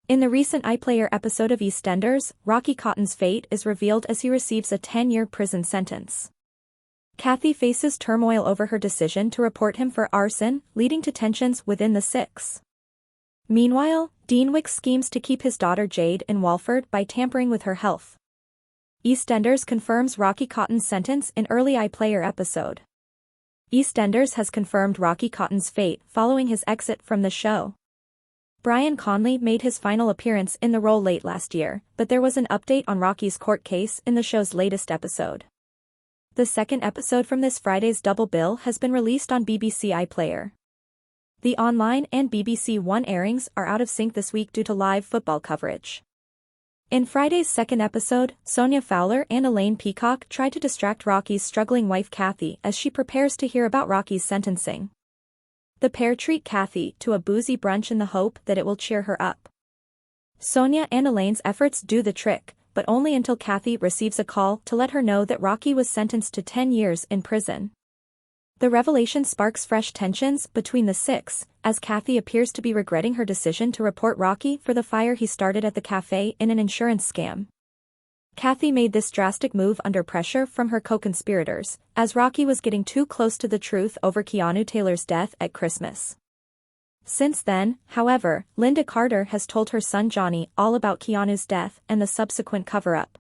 In the recent iPlayer episode of Eastenders, Rocky Cotton's fate is revealed as he receives a 10-year prison sentence. Kathy faces turmoil over her decision to report him for arson, leading to tensions within the Six. Meanwhile, Dean Wicks schemes to keep his daughter Jade in Walford by tampering with her health. Eastenders confirms Rocky Cotton's sentence in early iPlayer episode. Eastenders has confirmed Rocky Cotton's fate following his exit from the show. Brian Conley made his final appearance in the role late last year, but there was an update on Rocky's court case in the show's latest episode. The second episode from this Friday's double bill has been released on BBC iPlayer. The online and BBC One airings are out of sync this week due to live football coverage. In Friday's second episode, Sonia Fowler and Elaine Peacock try to distract Rocky's struggling wife Kathy as she prepares to hear about Rocky's sentencing. The pair treat Kathy to a boozy brunch in the hope that it will cheer her up. Sonia and Elaine's efforts do the trick, but only until Kathy receives a call to let her know that Rocky was sentenced to 10 years in prison. The revelation sparks fresh tensions between the Six, as Kathy appears to be regretting her decision to report Rocky for the fire he started at the cafe in an insurance scam. Kathy made this drastic move under pressure from her co-conspirators, as Rocky was getting too close to the truth over Keanu Taylor's death at Christmas. Since then, however, Linda Carter has told her son Johnny all about Keanu's death and the subsequent cover-up.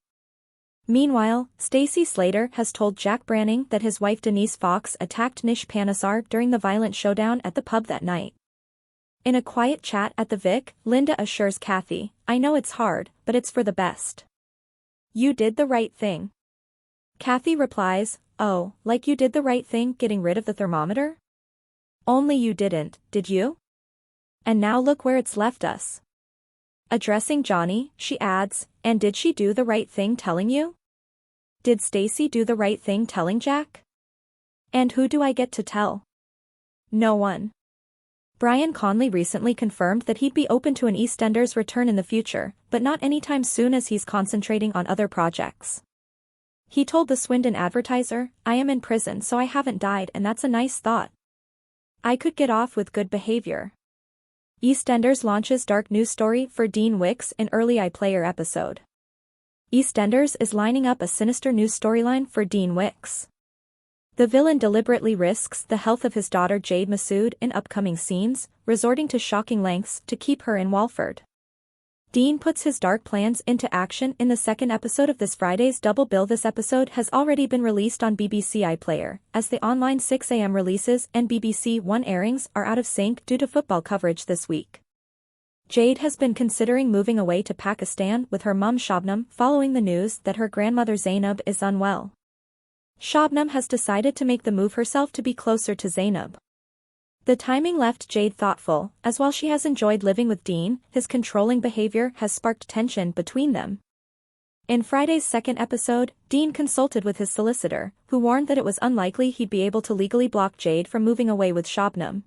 Meanwhile, Stacey Slater has told Jack Branning that his wife Denise Fox attacked Nish Panesar during the violent showdown at the pub that night. In a quiet chat at the Vic, Linda assures Kathy, "I know it's hard, but it's for the best. You did the right thing." Kathy replies, "Oh, like you did the right thing getting rid of the thermometer? Only you didn't, did you? And now look where it's left us." Addressing Johnny, she adds, "And did she do the right thing telling you? Did Stacey do the right thing telling Jack? And who do I get to tell? No one." Brian Conley recently confirmed that he'd be open to an Eastenders return in the future, but not anytime soon as he's concentrating on other projects. He told the Swindon Advertiser, "I am in prison so I haven't died and that's a nice thought. I could get off with good behavior." Eastenders launches dark news story for Dean Wicks in early iPlayer episode. Eastenders is lining up a sinister news storyline for Dean Wicks. The villain deliberately risks the health of his daughter Jade Massoud in upcoming scenes, resorting to shocking lengths to keep her in Walford. Dean puts his dark plans into action in the second episode of this Friday's double bill. This episode has already been released on BBC iPlayer, as the online 6 a.m. releases and BBC One airings are out of sync due to football coverage this week. Jade has been considering moving away to Pakistan with her mum Shabnam following the news that her grandmother Zainab is unwell. Shabnam has decided to make the move herself to be closer to Zainab. The timing left Jade thoughtful, as while she has enjoyed living with Dean, his controlling behavior has sparked tension between them. In Friday's second episode, Dean consulted with his solicitor, who warned that it was unlikely he'd be able to legally block Jade from moving away with Shabnam.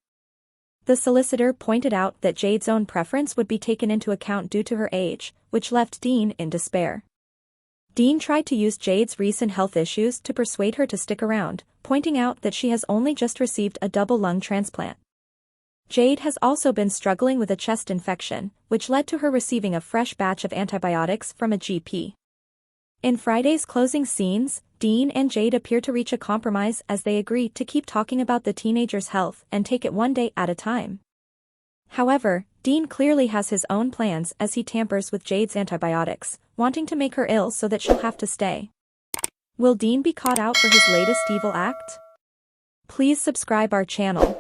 The solicitor pointed out that Jade's own preference would be taken into account due to her age, which left Dean in despair. Dean tried to use Jade's recent health issues to persuade her to stick around, pointing out that she has only just received a double lung transplant. Jade has also been struggling with a chest infection, which led to her receiving a fresh batch of antibiotics from a GP. In Friday's closing scenes, Dean and Jade appear to reach a compromise as they agree to keep talking about the teenager's health and take it one day at a time. However, Dean clearly has his own plans as he tampers with Jade's antibiotics, wanting to make her ill so that she'll have to stay. Will Dean be caught out for his latest evil act? Please subscribe our channel.